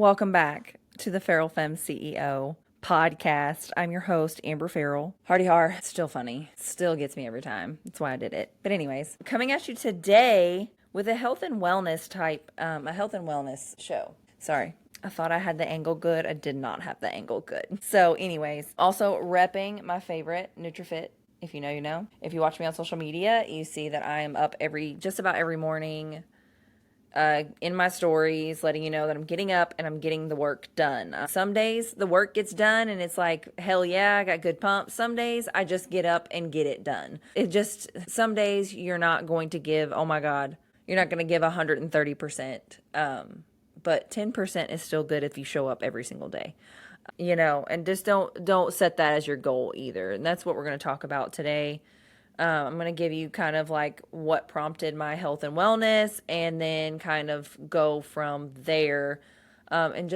Welcome back to the Feral Femme CEO Podcast. I'm your host, Amber Ferrell. Hardy har, still funny. Still gets me every time. That's why I did it. But anyways, coming at you today with a health and wellness show. Sorry. I thought I had the angle good. I did not have the angle good. So anyways, also repping my favorite, NutriFit. If you know, you know. If you watch me on social media, you see that I am up just about every morning in my stories, letting you know that I'm getting up and I'm getting the work done. Some days the work gets done and it's like, hell yeah, I got good pump. Some days I just get up and get it done. Some days you're not going to give, oh my God, you're not going to give 130%. But 10% is still good if you show up every single day. And just don't set that as your goal either. And that's what we're going to talk about today. I'm going to give you kind of like what prompted my health and wellness, and then kind of go from there, and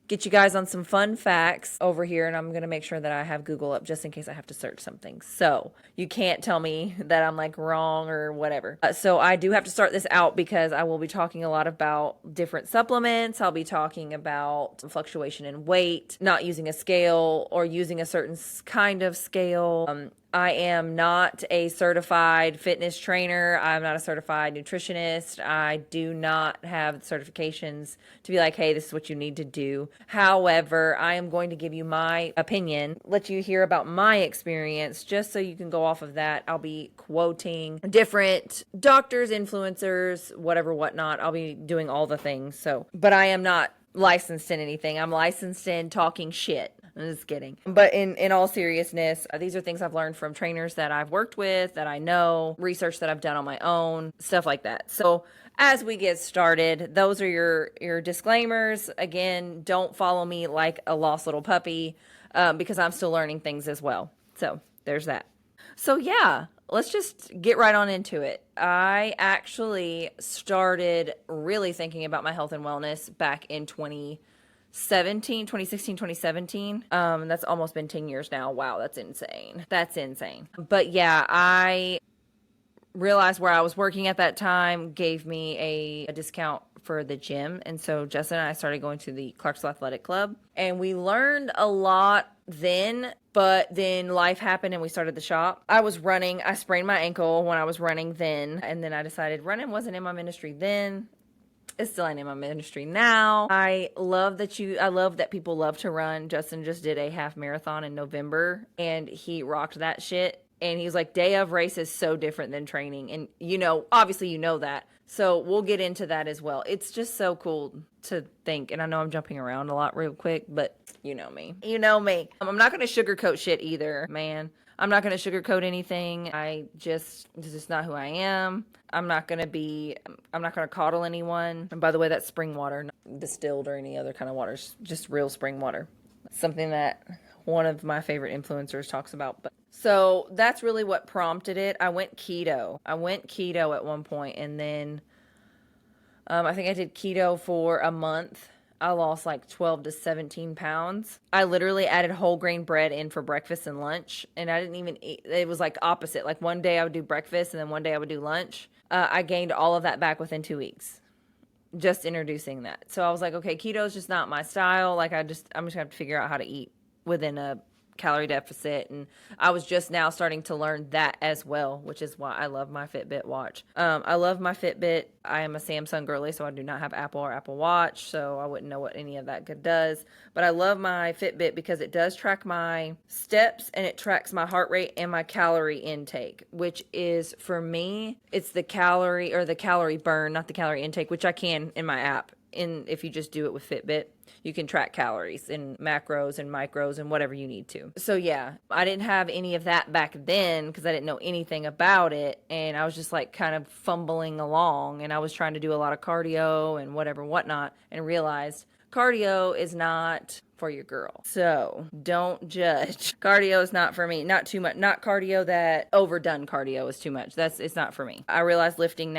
get you guys on some fun facts over here. And I'm going to make sure that I have Google up just in case I have to search something. So you can't tell me that I'm like wrong or whatever. So I do have to start this out because I will be talking a lot about different supplements. I'll be talking about fluctuation in weight, not using a scale or using a certain kind of scale. I am not a certified fitness trainer. I'm not a certified nutritionist. I do not have certifications to be like, hey, this is what you need to do. However, I am going to give you my opinion, let you hear about my experience, just so you can go off of that. I'll be quoting different doctors, influencers, whatever, whatnot. I'll be doing all the things. But I am not licensed in anything. I'm licensed in talking shit. I'm just kidding. But in all seriousness, these are things I've learned from trainers that I've worked with, that I know, research that I've done on my own, stuff like that. So as we get started, those are your disclaimers. Again, don't follow me like a lost little puppy, because I'm still learning things as well. So there's that. So yeah, let's just get right on into it. I actually started really thinking about my health and wellness back in 2016, 2017. That's almost been 10 years now. Wow, that's insane. But yeah, I realized where I was working at that time gave me a discount for the gym. And so Justin and I started going to the Clarksville Athletic Club, and we learned a lot then, but then life happened and we started the shop. I was running. I sprained my ankle when I was running then. And then I decided running wasn't in my ministry then. It's still ain't in my ministry now. I love that people love to run. Justin just did a half marathon in November and he rocked that shit. And he's like, day of race is so different than training. And obviously you know that. So we'll get into that as well. It's just so cool to think. And I know I'm jumping around a lot real quick, but you know me. I'm not going to sugarcoat shit either, man. I'm not going to sugarcoat anything. This is not who I am. I'm not going to coddle anyone. And by the way, that's spring water, not distilled or any other kind of water. It's just real spring water. Something that one of my favorite influencers talks about. So that's really what prompted it. I went keto at one point, and then I think I did keto for a month. I lost like 12 to 17 pounds. I literally added whole grain bread in for breakfast and lunch, and I didn't even eat. It was like opposite. Like one day I would do breakfast and then one day I would do lunch. I gained all of that back within 2 weeks, just introducing that. So I was like, okay, keto is just not my style. Like I'm just gonna have to figure out how to eat within a calorie deficit. And I was just now starting to learn that as well, which is why I love my Fitbit watch. I love my Fitbit. I am a Samsung girly, so I do not have Apple or Apple Watch, so I wouldn't know what any of that good does. But I love my Fitbit because it does track my steps and it tracks my heart rate and my calorie intake, which is, for me, it's the calorie burn, not the calorie intake, which I can in my app. If you just do it with Fitbit, you can track calories and macros and micros and whatever you need to. So yeah, I didn't have any of that back then because I didn't know anything about it. And I was just like kind of fumbling along, and I was trying to do a lot of cardio and whatnot, and realized cardio is not for your girl. So don't judge. Cardio is not for me. Not too much. Not cardio that overdone cardio is too much. It's not for me. I realize lifting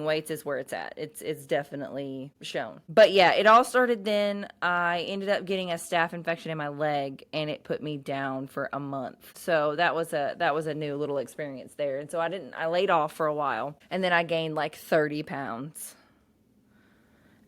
weights is where it's at. It's definitely shown. But yeah, it all started then. I ended up getting a staph infection in my leg, and it put me down for a month. So that was a new little experience there. And so I laid off for a while, and then I gained like 30 pounds.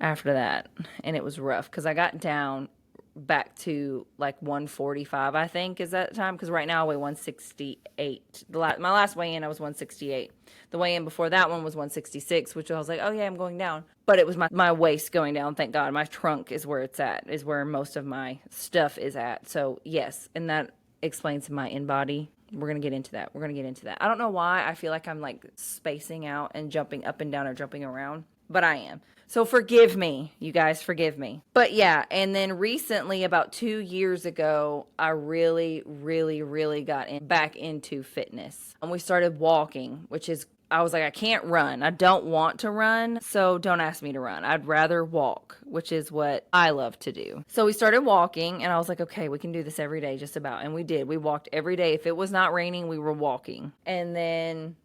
after that. And it was rough because I got down back to like 145, I think, is that time, because right now I weigh 168. My last weigh in I was 168. The weigh in before that one was 166, which I was like, oh yeah, I'm going down. But it was my waist going down, thank God. My trunk is where it's at, is where most of my stuff is at. So yes, and that explains my in-body. We're going to get into that. I don't know why I feel like I'm like spacing out and jumping up and down or jumping around, but I am. So forgive me, you guys, forgive me. But yeah, and then recently, about 2 years ago, I really, really, really got back into fitness. And we started walking, which is, I was like, I can't run. I don't want to run, so don't ask me to run. I'd rather walk, which is what I love to do. So we started walking, and I was like, okay, we can do this every day, just about. And we did. We walked every day. If it was not raining, we were walking. And then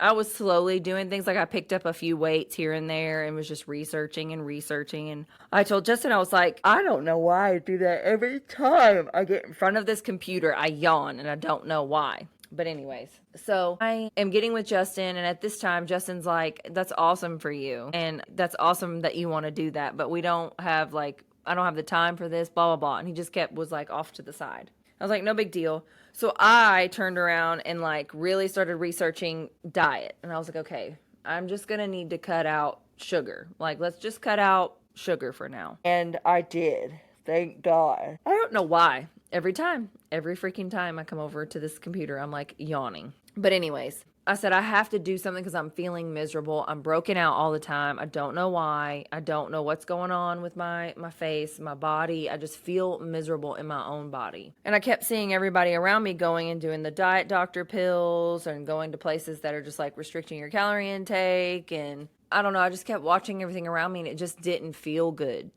I was slowly doing things, like I picked up a few weights here and there and was just researching. And I told Justin, I was like, I don't know why I do that. Every time I get in front of this computer, I yawn, and I don't know why. But anyways, so I am getting with Justin, and at this time, Justin's like, that's awesome for you, and that's awesome that you want to do that, but I don't have the time for this, blah, blah, blah. And he just was like off to the side. I was like, no big deal. So I turned around and like really started researching diet. And I was like, okay, I'm just going to need to cut out sugar. Like, let's just cut out sugar for now. And I did. Thank God. I don't know why. Every freaking time I come over to this computer, I'm like yawning. But anyways, I said, I have to do something because I'm feeling miserable. I'm broken out all the time. I don't know why. I don't know what's going on with my face, my body. I just feel miserable in my own body. And I kept seeing everybody around me going and doing the diet doctor pills and going to places that are just like restricting your calorie intake. And I don't know, I just kept watching everything around me, and it just didn't feel good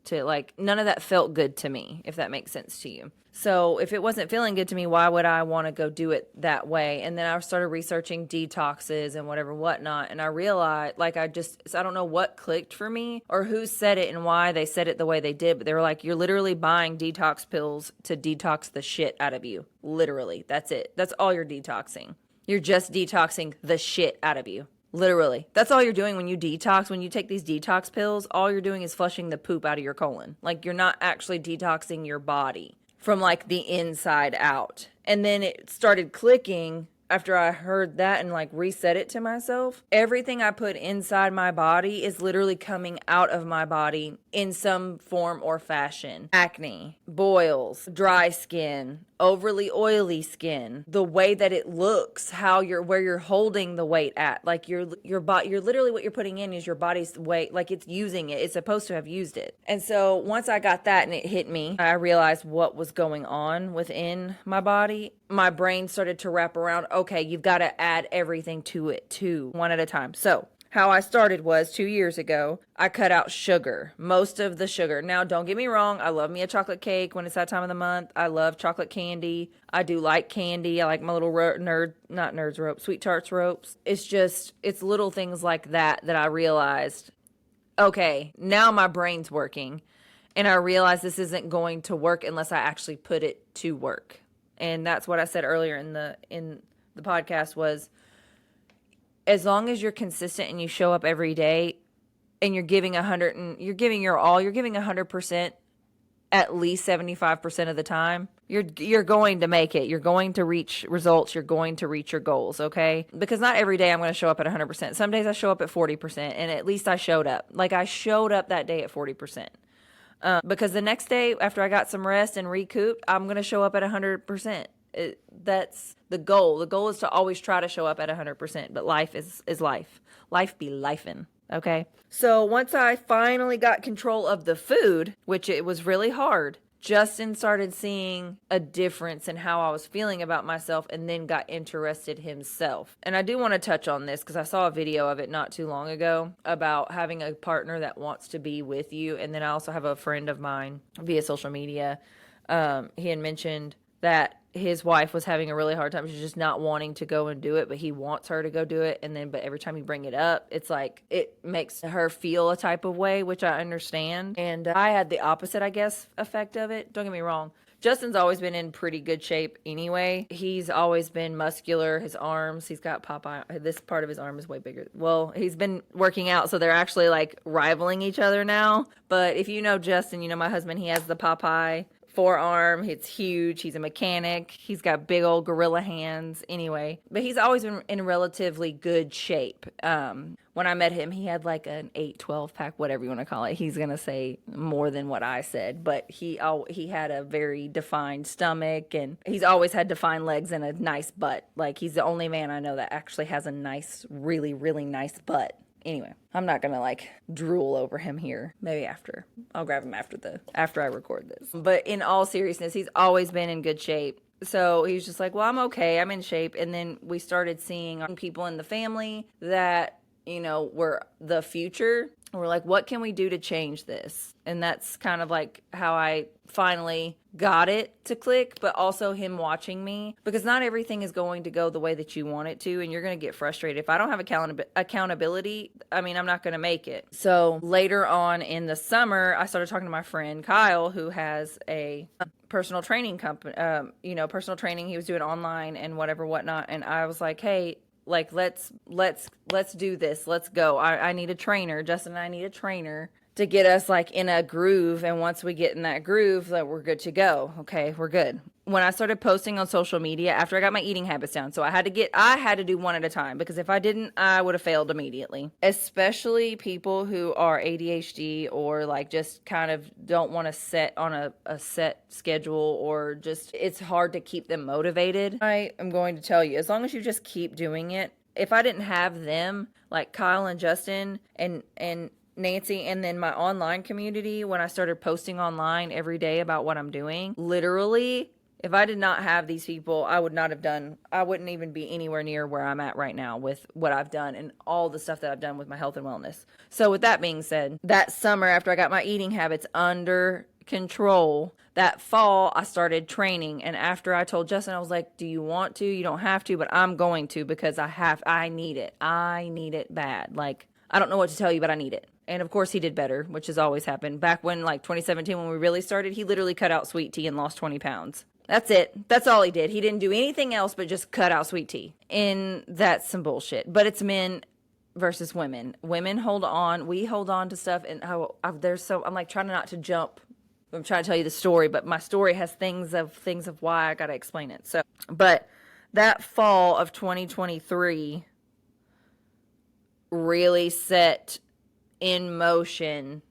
none of that felt good to me, if that makes sense to you. So if it wasn't feeling good to me, why would I want to go do it that way? And then I started researching detoxes and whatnot. And I realized, I don't know what clicked for me or who said it and why they said it the way they did. But they were like, you're literally buying detox pills to detox the shit out of you. Literally. That's it. That's all you're detoxing. You're just detoxing the shit out of you. Literally. That's all you're doing when you detox. When you take these detox pills, all you're doing is flushing the poop out of your colon. Like, you're not actually detoxing your body from like the inside out. And then it started clicking after I heard that and like reset it to myself. Everything I put inside my body is literally coming out of my body in some form or fashion. Acne, boils, dry skin, overly oily skin, the way that it looks, where you're holding the weight at, like you're literally, what you're putting in is your body's weight, like it's using it. It's supposed to have used it. And so once I got that and it hit me, I realized what was going on within my body. My brain started to wrap around, okay, you've got to add everything to it too, one at a time. So how I started was 2 years ago, I cut out sugar, most of the sugar. Now, don't get me wrong, I love me a chocolate cake when it's that time of the month. I love chocolate candy. I do like candy. I like my little Sweet Tarts ropes. It's little things like that I realized, okay, now my brain's working. And I realized this isn't going to work unless I actually put it to work. And that's what I said earlier in the podcast was, as long as you're consistent and you show up every day and you're giving 100% at least 75% of the time, you're going to make it. You're going to reach results. You're going to reach your goals, okay? Because not every day I'm going to show up at 100%. Some days I show up at 40%, and at least I showed up. Like, I showed up that day at 40%. Because the next day, after I got some rest and recouped, I'm going to show up at 100%. That's the goal. The goal is to always try to show up at 100%, but life is life. Life be lifing, okay? So once I finally got control of the food, which it was really hard, Justin started seeing a difference in how I was feeling about myself, and then got interested himself. And I do want to touch on this because I saw a video of it not too long ago about having a partner that wants to be with you. And then I also have a friend of mine via social media. He had mentioned that his wife was having a really hard time. She's just not wanting to go and do it, but he wants her to go do it. But every time you bring it up, it's like, it makes her feel a type of way, which I understand. And I had the opposite, I guess, effect of it. Don't get me wrong. Justin's always been in pretty good shape anyway. He's always been muscular. His arms, he's got Popeye. This part of his arm is way bigger. Well, he's been working out, so they're actually like rivaling each other now. But if you know Justin, you know my husband, he has the Popeye forearm. It's huge. He's a mechanic. He's got big old gorilla hands anyway. But he's always been in relatively good shape. When I met him, he had like an 8-12 pack, whatever you want to call it. He's going to say more than what I said, but he had a very defined stomach, and he's always had defined legs and a nice butt. Like, he's the only man I know that actually has a nice, really, really nice butt. Anyway, I'm not gonna like drool over him here. Maybe after. I'll grab him after I record this. But in all seriousness, he's always been in good shape. So he's just like, well, I'm okay. I'm in shape. And then we started seeing people in the family that, you know, were the future. We're like, what can we do to change this? And that's kind of like how I finally got it to click, but also him watching me, because not everything is going to go the way that you want it to, and you're going to get frustrated. If I don't have accountability, I mean, I'm not going to make it. So later on in the summer, I started talking to my friend Kyle, who has a personal training company, personal training. He was doing online and whatnot. And I was like, hey, like, let's do this. Let's go. I need a trainer. Justin and I need a trainer to get us like in a groove. And once we get in that groove, like, we're good to go. Okay, we're good. When I started posting on social media after I got my eating habits down, so I had to do one at a time, because if I didn't, I would have failed immediately. Especially people who are ADHD or like just kind of don't want to set on a set schedule, or just it's hard to keep them motivated. I am going to tell you, as long as you just keep doing it. If I didn't have them, like Kyle and Justin and Nancy, and then my online community, when I started posting online every day about what I'm doing, literally, if I did not have these people, I wouldn't even be anywhere near where I'm at right now with what I've done and all the stuff that I've done with my health and wellness. So with that being said, that summer after I got my eating habits under control, that fall I started training. And after I told Justin, I was like, do you want to? You don't have to, but I'm going to, because I need it. I need it bad. Like, I don't know what to tell you, but I need it. And of course he did better, which has always happened. Back when, like 2017, when we really started, he literally cut out sweet tea and lost 20 pounds. That's it. That's all he did. He didn't do anything else but just cut out sweet tea. And that's some bullshit. But it's men versus women. Women hold on. We hold on to stuff. And I'm like trying not to jump. I'm trying to tell you the story, but my story has things of why I got to explain it. So, but that fall of 2023 really set in motion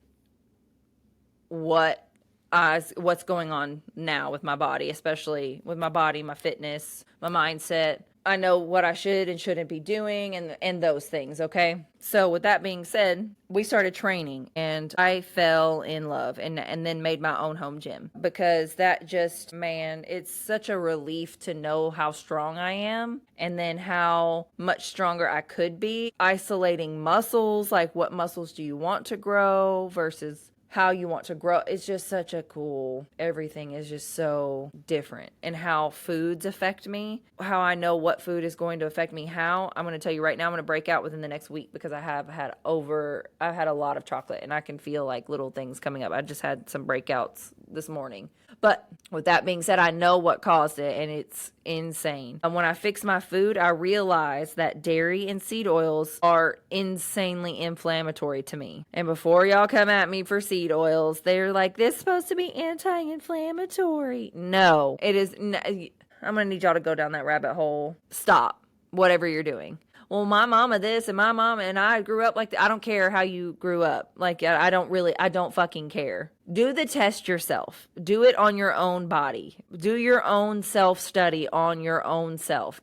what's going on now with my body, especially with my body, my fitness, my mindset. I know what I should and shouldn't be doing and those things, okay? So with that being said, we started training, and I fell in love and then made my own home gym, because that just, man, it's such a relief to know how strong I am and then how much stronger I could be. Isolating muscles, like what muscles do you want to grow versus how you want to grow. It's just such a cool, everything is just so different. And how foods affect me, how I know what food is going to affect me, how I'm going to tell you right now, I'm going to break out within the next week, because I've had a lot of chocolate, and I can feel like little things coming up. I just had some breakouts this morning. But with that being said, I know what caused it, and it's insane. And when I fix my food, I realize that dairy and seed oils are insanely inflammatory to me. And before y'all come at me for seed oils, they're like, this is supposed to be anti-inflammatory. No, it is. I'm going to need y'all to go down that rabbit hole. Stop whatever you're doing. Well, my mama this and my mama and I grew up like that. I don't care how you grew up. Like, I don't fucking care. Do the test yourself. Do it on your own body. Do your own self-study on your own self.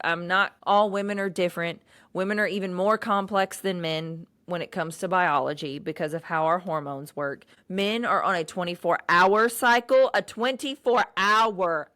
All women are different. Women are even more complex than men when it comes to biology, because of how our hormones work. Men are on a 24-hour cycle, 24 hours.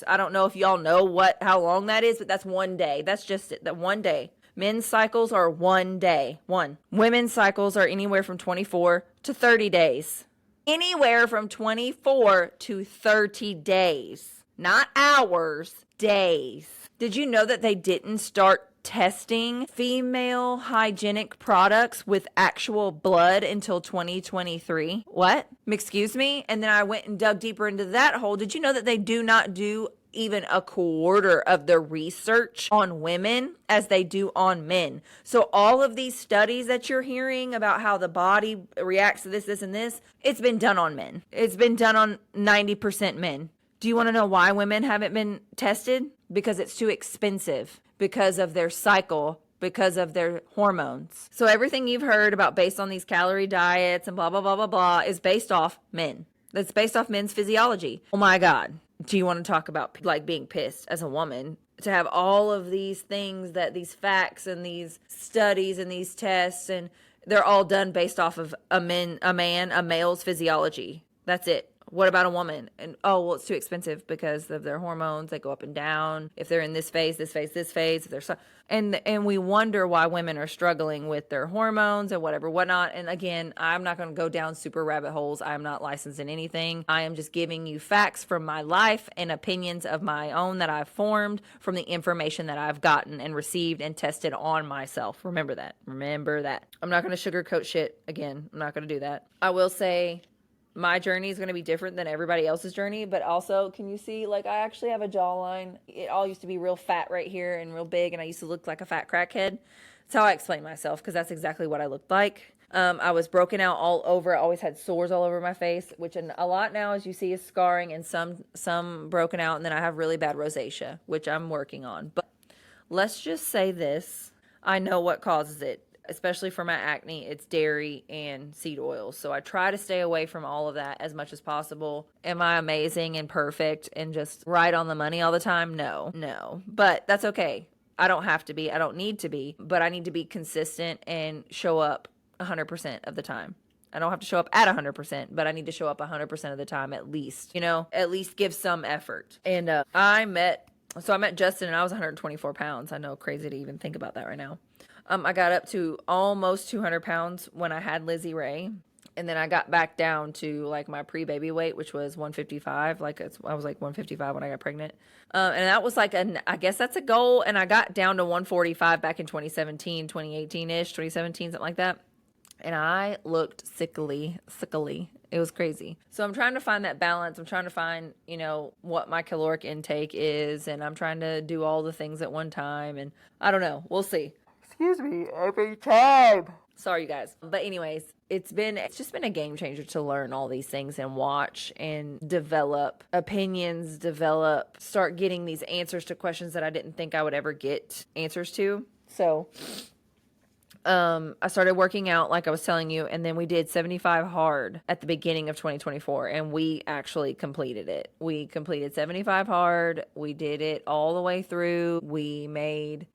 I don't know if y'all know how long that is, but that's one day. That's just it, that one day. Men's cycles are 1 day. One. Women's cycles are anywhere from 24 to 30 days. Anywhere from 24 to 30 days. Not hours, days. Did you know that they didn't start testing female hygienic products with actual blood until 2023. What? Excuse me? And then I went and dug deeper into that hole. Did you know that they do not do even a quarter of the research on women as they do on men? So all of these studies that you're hearing about how the body reacts to this, and this, it's been done on men. It's been done on 90% men. Do you want to know why women haven't been tested? Because it's too expensive, because of their cycle, because of their hormones. So everything you've heard about based on these calorie diets and blah, blah, blah, blah, blah is based off men. That's based off men's physiology. Oh my God. Do you want to talk about like being pissed as a woman to have all of these things, that these facts and these studies and these tests, and they're all done based off of a male's physiology. That's it. What about a woman? And well, it's too expensive because of their hormones. They go up and down. If they're in this phase, if they're and we wonder why women are struggling with their hormones and whatnot. And again, I'm not going to go down super rabbit holes. I'm not licensed in anything. I am just giving you facts from my life and opinions of my own that I've formed from the information that I've gotten and received and tested on myself. Remember that. I'm not going to sugarcoat shit. Again, I'm not going to do that. I will say, my journey is going to be different than everybody else's journey, but also, can you see, like, I actually have a jawline. It all used to be real fat right here and real big, and I used to look like a fat crackhead. That's how I explain myself, because that's exactly what I looked like. I was broken out all over. I always had sores all over my face, which a lot now, as you see, is scarring and some broken out, and then I have really bad rosacea, which I'm working on. But let's just say this. I know what causes it. Especially for my acne, it's dairy and seed oils. So I try to stay away from all of that as much as possible. Am I amazing and perfect and just right on the money all the time? No. But that's okay. I don't have to be. I don't need to be. But I need to be consistent and show up 100% of the time. I don't have to show up at 100%, but I need to show up 100% of the time at least. At least give some effort. And I met Justin and I was 124 pounds. I know, crazy to even think about that right now. I got up to almost 200 pounds when I had Lizzie Ray. And then I got back down to like my pre-baby weight, which was 155. I was like 155 when I got pregnant. And that was like, I guess that's a goal. And I got down to 145 back in 2017, 2018-ish, 2017, something like that. And I looked sickly. It was crazy. So I'm trying to find that balance. I'm trying to find, what my caloric intake is. And I'm trying to do all the things at one time. And I don't know. We'll see. Excuse me, every time. Sorry, you guys. But anyways, it's just been a game changer to learn all these things and watch and develop opinions, start getting these answers to questions that I didn't think I would ever get answers to. So, I started working out like I was telling you, and then we did 75 hard at the beginning of 2024, and we actually completed it. We completed 75 hard. We did it all the way through. We made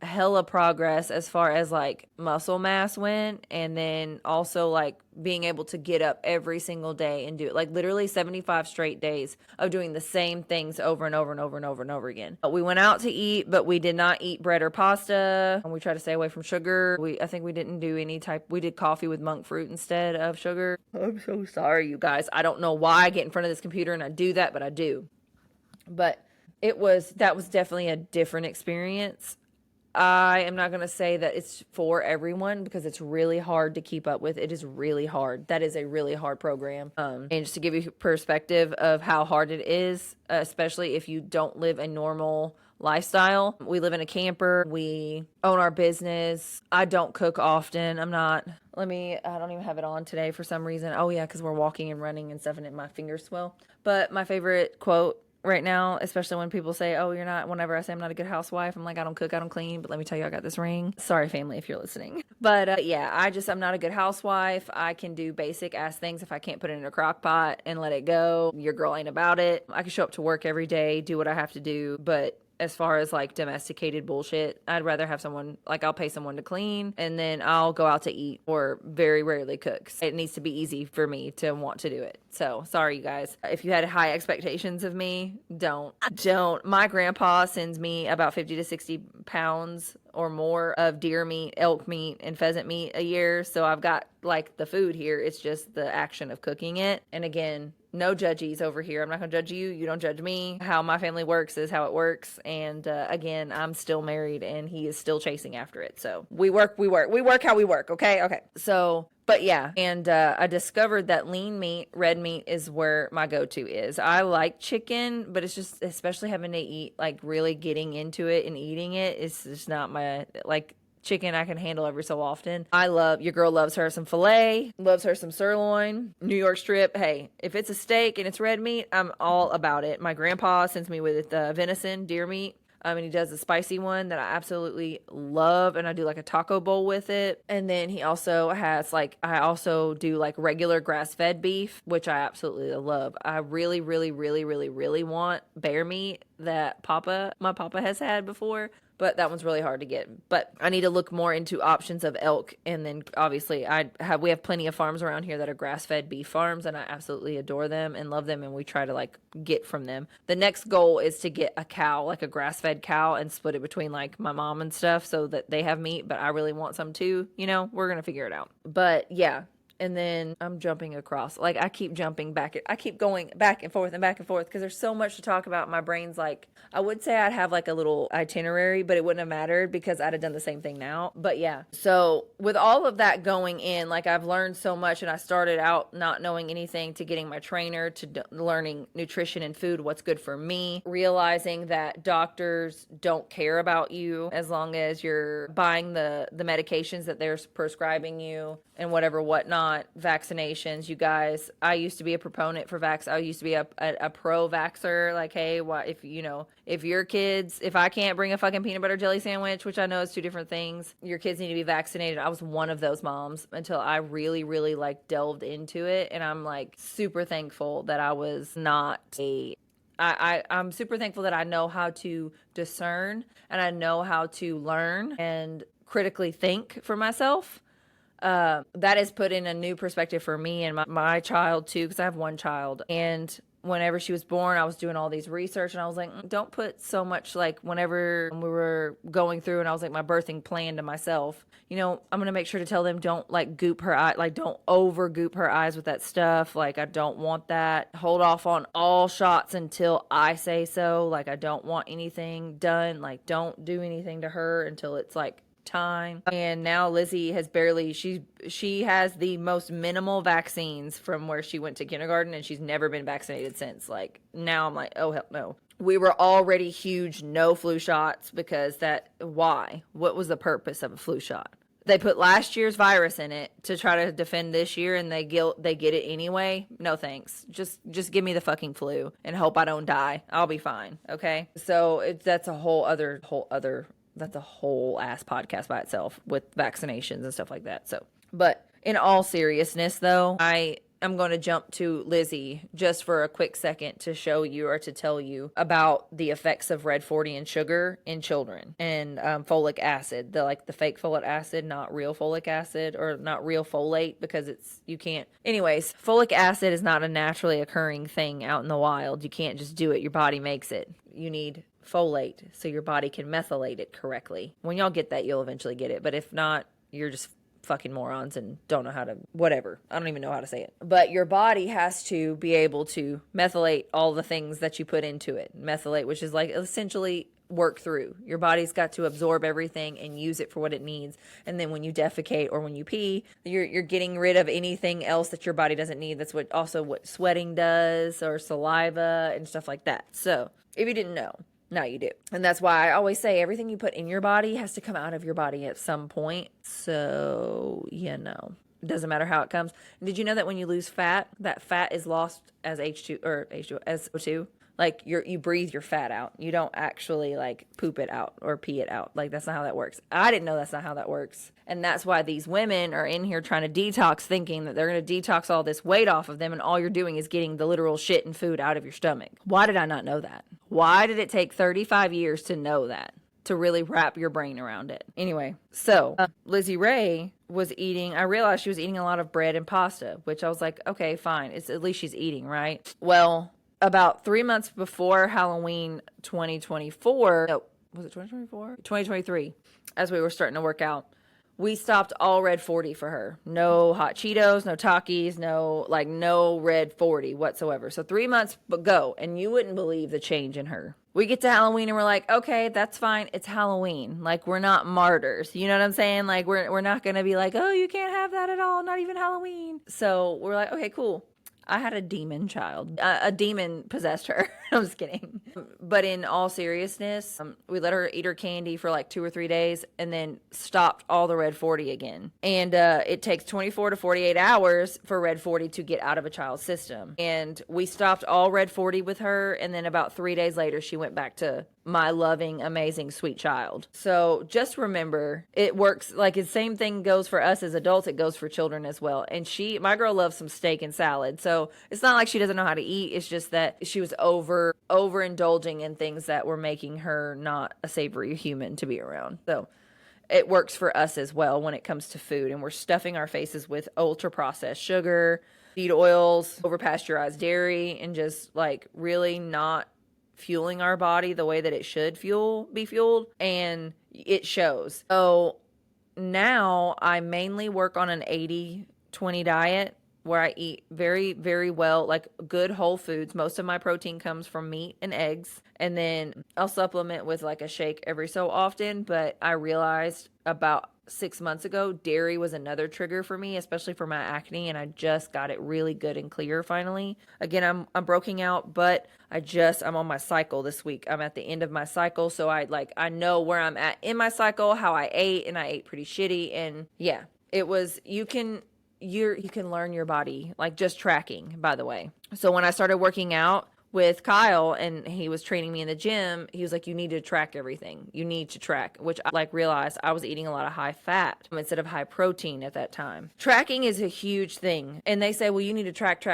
hella progress as far as like muscle mass went, and then also like being able to get up every single day and do it, like literally 75 straight days of doing the same things over and over and over and over and over again. We went out to eat, but we did not eat bread or pasta, and we tried to stay away from sugar. I think we didn't do we did coffee with monk fruit instead of sugar. I'm so sorry, you guys. I don't know why I get in front of this computer and I do that, but I do. But that was definitely a different experience. I am not going to say that it's for everyone because it's really hard to keep up with. It is really hard. That is a really hard program. And just to give you perspective of how hard it is, especially if you don't live a normal lifestyle. We live in a camper. We own our business. I don't cook often. I don't even have it on today for some reason. Oh yeah, because we're walking and running and stuff and my fingers swell. But my favorite quote right now, especially when people say, whenever I say I'm not a good housewife, I'm like, I don't cook, I don't clean, but let me tell you, I got this ring. Sorry, family, if you're listening. But I'm not a good housewife. I can do basic ass things. If I can't put it in a crock pot and let it go, your girl ain't about it. I can show up to work every day, do what I have to do, but as far as like domesticated bullshit, I'd rather have someone, like I'll pay someone to clean and then I'll go out to eat or very rarely cook. It needs to be easy for me to want to do it. So sorry, you guys. If you had high expectations of me, don't. My grandpa sends me about 50 to 60 pounds or more of deer meat, elk meat, and pheasant meat a year. So I've got like the food here. It's just the action of cooking it. And again, no judgies over here. I'm not going to judge you. You don't judge me. How my family works is how it works. And again, I'm still married and he is still chasing after it. So we work how we work. Okay. So, but yeah. And I discovered that lean meat, red meat is where my go-to is. I like chicken, but it's just, especially having to eat, like really getting into it and eating it, it's just not my, like, chicken I can handle every so often. Your girl loves her some filet, loves her some sirloin, New York strip. Hey, if it's a steak and it's red meat, I'm all about it. My grandpa sends me with venison, deer meat. And he does a spicy one that I absolutely love, and I do like a taco bowl with it. And then he also has I also do like regular grass-fed beef, which I absolutely love. I really, really, really, really, really want bear meat that my papa has had before. But that one's really hard to get. But I need to look more into options of elk. And then obviously we have plenty of farms around here that are grass-fed beef farms, and I absolutely adore them and love them, and we try to like get from them. The next goal is to get a cow, like a grass-fed cow, and split it between like my mom and stuff so that they have meat, but I really want some too. We're going to figure it out. But yeah. And then I'm jumping across. Like, I keep jumping back. I keep going back and forth because there's so much to talk about. My brain's like, I would say I'd have like a little itinerary, but it wouldn't have mattered because I'd have done the same thing now. But yeah. So with all of that going in, like, I've learned so much, and I started out not knowing anything to getting my trainer to learning nutrition and food, what's good for me, realizing that doctors don't care about you as long as you're buying the medications that they're prescribing you and whatnot. Vaccinations, you guys. I used to be a proponent for vax. I used to be a pro-vaxxer. Like, hey, if your kids, if I can't bring a fucking peanut butter jelly sandwich, which I know is two different things, your kids need to be vaccinated. I was one of those moms until I really, really like delved into it, and I'm like super thankful that I was not I'm super thankful that I know how to discern and I know how to learn and critically think for myself. That has put in a new perspective for me and my child too, because I have one child. And whenever she was born, I was doing all these research, and I was like, don't put so much, like, whenever we were going through and I was like my birthing plan to myself, I'm going to make sure to tell them, don't like goop her eye, like don't over goop her eyes with that stuff. Like, I don't want that. Hold off on all shots until I say so. Like, I don't want anything done. Like, don't do anything to her until it's like time. And now Lizzie has she has the most minimal vaccines from where she went to kindergarten, and she's never been vaccinated since. Like, now I'm like, oh hell no. We were already huge no flu shots because why? What was the purpose of a flu shot? They put last year's virus in it to try to defend this year, and they get it anyway. No thanks. Just give me the fucking flu and hope I don't die. I'll be fine. Okay. So that's a whole other that's a whole ass podcast by itself with vaccinations and stuff like that. So, but in all seriousness though, I am going to jump to Lizzie just for a quick second to show you or to tell you about the effects of red 40 and sugar in children and folic acid, the fake folic acid, not real folic acid, or not real folate, because you can't. Anyways, folic acid is not a naturally occurring thing out in the wild. You can't just do it. Your body makes it. You need folate so your body can methylate it correctly. When y'all get that, you'll eventually get it. But if not, you're just fucking morons and don't know how to, whatever. I don't even know how to say it. But your body has to be able to methylate all the things that you put into it. Methylate, which is like essentially work through. Your body's got to absorb everything and use it for what it needs. And then when you defecate or when you pee, you're getting rid of anything else that your body doesn't need. That's what sweating does, or saliva and stuff like that. So if you didn't know, now you do. And that's why I always say everything you put in your body has to come out of your body at some point. So, it doesn't matter how it comes. And did you know that when you lose fat, that fat is lost as as O2? Like, you breathe your fat out. You don't actually like poop it out or pee it out. Like, that's not how that works. I didn't know that's not how that works. And that's why these women are in here trying to detox, thinking that they're going to detox all this weight off of them, and all you're doing is getting the literal shit and food out of your stomach. Why did I not know that? Why did it take 35 years to know that? to really wrap your brain around it. Anyway, so Lizzie Ray was eating, I realized she was eating a lot of bread and pasta, which I was like, okay, fine. It's at least she's eating, right? Well, about 3 months before Halloween 2024, no, was it 2024? 2023, as we were starting to work out, we stopped all red 40 for her. No hot Cheetos, no Takis, no red 40 whatsoever. So 3 months go, and you wouldn't believe the change in her. We get to Halloween and we're like, okay, that's fine. It's Halloween. Like, we're not martyrs. You know what I'm saying? Like, we're not going to be like, oh, you can't have that at all. Not even Halloween. So we're like, okay, cool. I had a demon child. A demon possessed her. I'm just kidding. But in all seriousness, we let her eat her candy for like 2 or 3 days and then stopped all the red 40 again. And it takes 24 to 48 hours for red 40 to get out of a child's system. And we stopped all red 40 with her. And then about 3 days later, she went back to my loving, amazing, sweet child. So just remember, it works. Like, the same thing goes for us as adults. It goes for children as well. And my girl loves some steak and salad. So it's not like she doesn't know how to eat. It's just that she was overindulging in things that were making her not a savory human to be around. So it works for us as well when it comes to food. And we're stuffing our faces with ultra processed sugar, feed oils, over pasteurized dairy, and just like really not fueling our body the way that it should be fueled, and it shows. So now I mainly work on an 80-20 diet where I eat very, very well, like good whole foods. Most of my protein comes from meat and eggs, and then I'll supplement with like a shake every so often. But I realized about 6 months ago, dairy was another trigger for me, especially for my acne, and I just got it really good and clear finally. Again, I'm broken out, but I'm on my cycle this week. I'm at the end of my cycle, so I know where I'm at in my cycle, how I ate, and I ate pretty shitty. And yeah, it was, you can learn your body, like just tracking, by the way. So when I started working out with Kyle and he was training me in the gym, he was like, you need to track everything. You need to track, which I realized I was eating a lot of high fat instead of high protein at that time. Tracking is a huge thing. And they say, well, you need to track.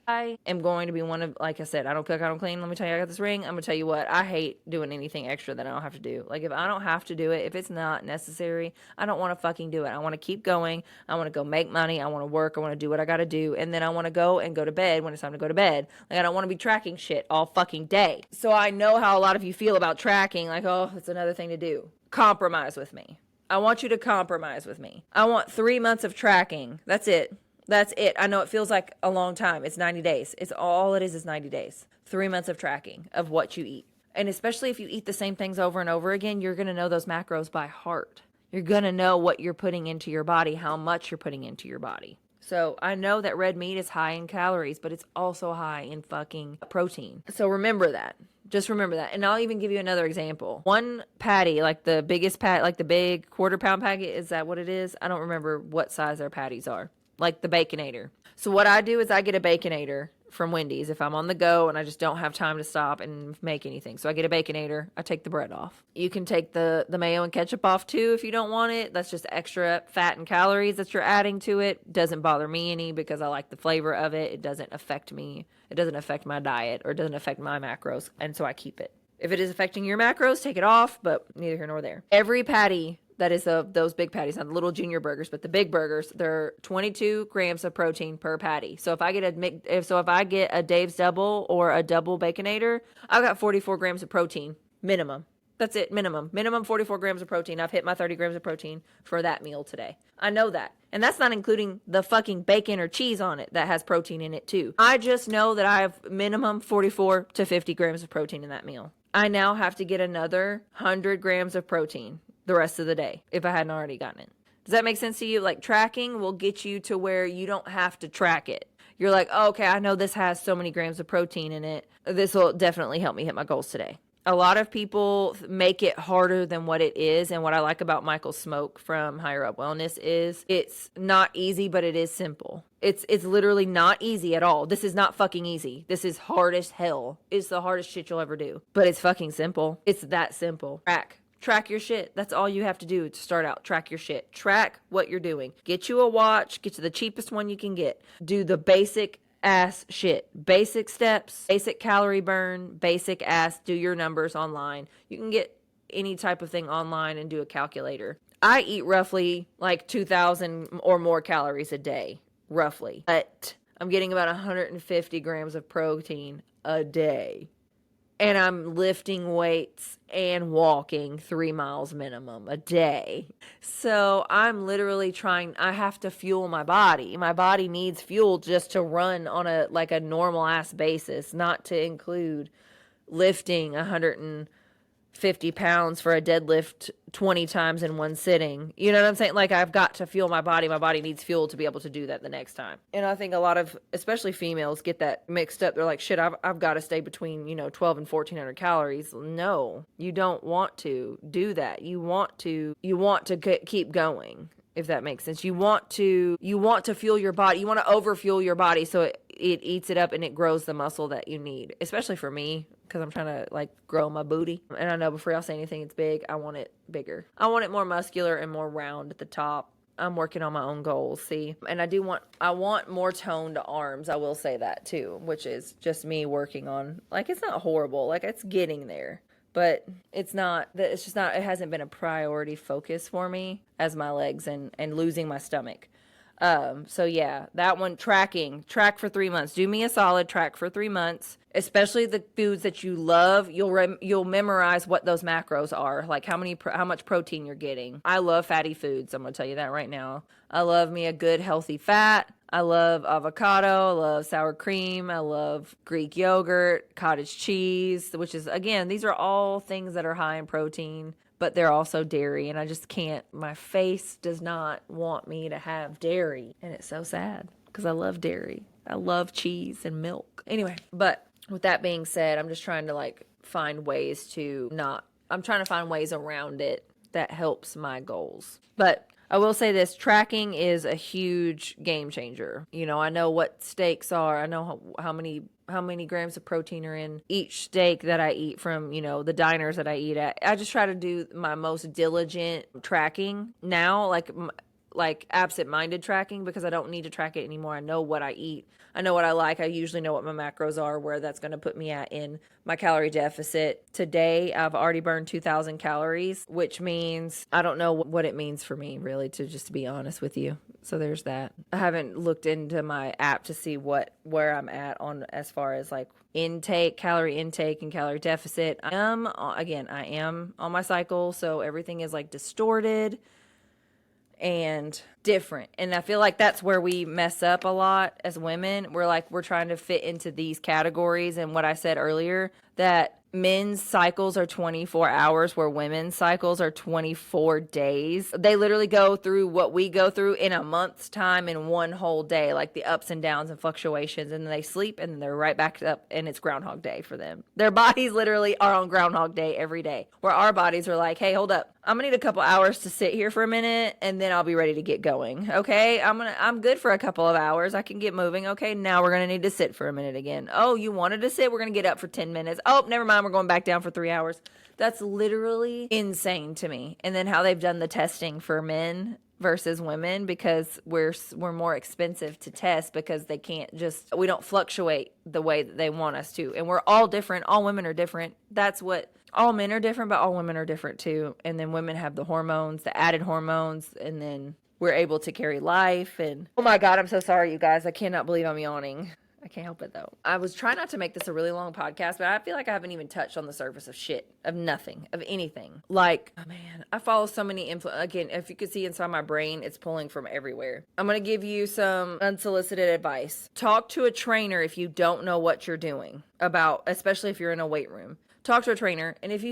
I am going to be one of, like I said, I don't cook, I don't clean. Let me tell you, I got this ring. I'm going to tell you what, I hate doing anything extra that I don't have to do. Like, if I don't have to do it, if it's not necessary, I don't want to fucking do it. I want to keep going. I want to go make money. I want to work. I want to do what I got to do. And then I want to go to bed when it's time to go to bed. Like, I don't want to be tracking shit all fucking day. So I know how a lot of you feel about tracking, like, oh, it's another thing to do. Compromise with me. I want you to compromise with me. I want 3 months of tracking. That's it. I know it feels like a long time. It's 90 days. It's all it is 90 days. 3 months of tracking of what you eat. And especially if you eat the same things over and over again, you're going to know those macros by heart. You're going to know what you're putting into your body, how much you're putting into your body. So I know that red meat is high in calories, but it's also high in fucking protein. So remember that. Just remember that. And I'll even give you another example. One patty, like the biggest like the big quarter-pound packet, is that what it is? I don't remember what size their patties are. Like the Baconator. So what I do is I get a Baconator from Wendy's if I'm on the go and I just don't have time to stop and make anything. So I get a Baconator. I take the bread off. You can take the mayo and ketchup off too if you don't want it. That's just extra fat and calories that you're adding to it. Doesn't bother me any because I like the flavor of it. It doesn't affect me. It doesn't affect my diet or it doesn't affect my macros. And so I keep it. If it is affecting your macros, take it off, but neither here nor there. Every patty that is those big patties, not the little junior burgers, but the big burgers, they're 22 grams of protein per patty. So if I get a Dave's Double or a double Baconator, I've got 44 grams of protein minimum. That's it, minimum 44 grams of protein. I've hit my 30 grams of protein for that meal today. I know that. And that's not including the fucking bacon or cheese on it that has protein in it too. I just know that I have minimum 44 to 50 grams of protein in that meal. I now have to get another 100 grams of protein the rest of the day if I hadn't already gotten it. Does that make sense to you? Like, tracking will get you to where you don't have to track it. You're like, oh, okay, I know this has so many grams of protein in it. This will definitely help me hit my goals today. A lot of people make it harder than what it is. And what I like about Michael Smoke from Higher Up Wellness is it's not easy, but it is simple. It's literally not easy at all. This is not fucking easy. This is hard as hell. It's the hardest shit you'll ever do. But it's fucking simple. It's that simple. Track your shit. That's all you have to do to start out. Track your shit. Track what you're doing. Get you a watch. Get to the cheapest one you can get. Do the basic ass shit. Basic steps, basic calorie burn, basic ass, do your numbers online. You can get any type of thing online and do a calculator. I eat roughly like 2,000 or more calories a day, roughly. But I'm getting about 150 grams of protein a day. And I'm lifting weights and walking 3 miles minimum a day. So I'm literally I have to fuel my body. My body needs fuel just to run on a normal ass basis, not to include lifting 150 pounds for a deadlift 20 times in one sitting. You know what I'm saying? Like, I've got to fuel my body. My body needs fuel to be able to do that the next time. And I think a lot of, especially females, get that mixed up. They're like, shit, I've got to stay between, 12 and 1,400 calories. No, you don't want to do that. You want to keep going, if that makes sense. You want to fuel your body. You want to overfuel your body so it eats it up and it grows the muscle that you need, especially for me, because I'm trying to grow my booty. And I know before y'all say anything, it's big. I want it bigger. I want it more muscular and more round at the top. I'm working on my own goals, see? And I want more toned arms. I will say that too, which is just me working on, it's not horrible. It's getting there. But it hasn't been a priority focus for me as my legs and losing my stomach. So yeah, that one, track for 3 months. Do me a solid, track for 3 months, especially the foods that you love. You'll memorize what those macros are, like how much protein you're getting. I love fatty foods. I'm going to tell you that right now. I love me a good healthy fat. I love avocado. I love sour cream. I love Greek yogurt, cottage cheese, which is, again, these are all things that are high in protein, but they're also dairy, and I just can't. My face does not want me to have dairy, and it's so sad because I love dairy. I love cheese and milk. Anyway, but with that being said, I'm just trying to find ways around it that helps my goals. But I will say this, tracking is a huge game changer. I know what steaks are. I know how many grams of protein are in each steak that I eat from, the diners that I eat at. I just try to do my most diligent tracking now, like absent-minded tracking, because I don't need to track it anymore. I know what I eat. I know what I like. I usually know what my macros are, where that's going to put me at in my calorie deficit. Today, I've already burned 2,000 calories, which means I don't know what it means for me, really, to be honest with you. So there's that. I haven't looked into my app to see where I'm at on as far as calorie intake and calorie deficit. I am on my cycle, so everything is distorted and different. And I feel like that's where we mess up a lot as women. We're trying to fit into these categories. And what I said earlier, that men's cycles are 24 hours where women's cycles are 24 days. They literally go through what we go through in a month's time in one whole day, the ups and downs and fluctuations. And then they sleep and then they're right back up and it's Groundhog Day for them. Their bodies literally are on Groundhog Day every day, where our bodies are like, hey, hold up. I'm gonna need a couple hours to sit here for a minute and then I'll be ready to get going. Okay, I'm good for a couple of hours. I can get moving. Okay, now we're gonna need to sit for a minute again. Oh, you wanted to sit? We're gonna get up for 10 minutes. Oh, never mind. We're going back down for 3 hours. That's literally insane to me. And then how they've done the testing for men versus women, because we're more expensive to test because we don't fluctuate the way that they want us to. And we're all different. All women are different. All men are different, but all women are different too. And then women have the hormones, the added hormones, and then we're able to carry life. And oh my God, I'm so sorry, you guys. I cannot believe I'm yawning. I can't help it though. I was trying not to make this a really long podcast, but I feel like I haven't even touched on the surface of shit, of nothing, of anything. I follow so many again, if you could see inside my brain, it's pulling from everywhere. I'm going to give you some unsolicited advice. Talk to a trainer if you don't know what you're doing especially if you're in a weight room. Talk to a trainer. And if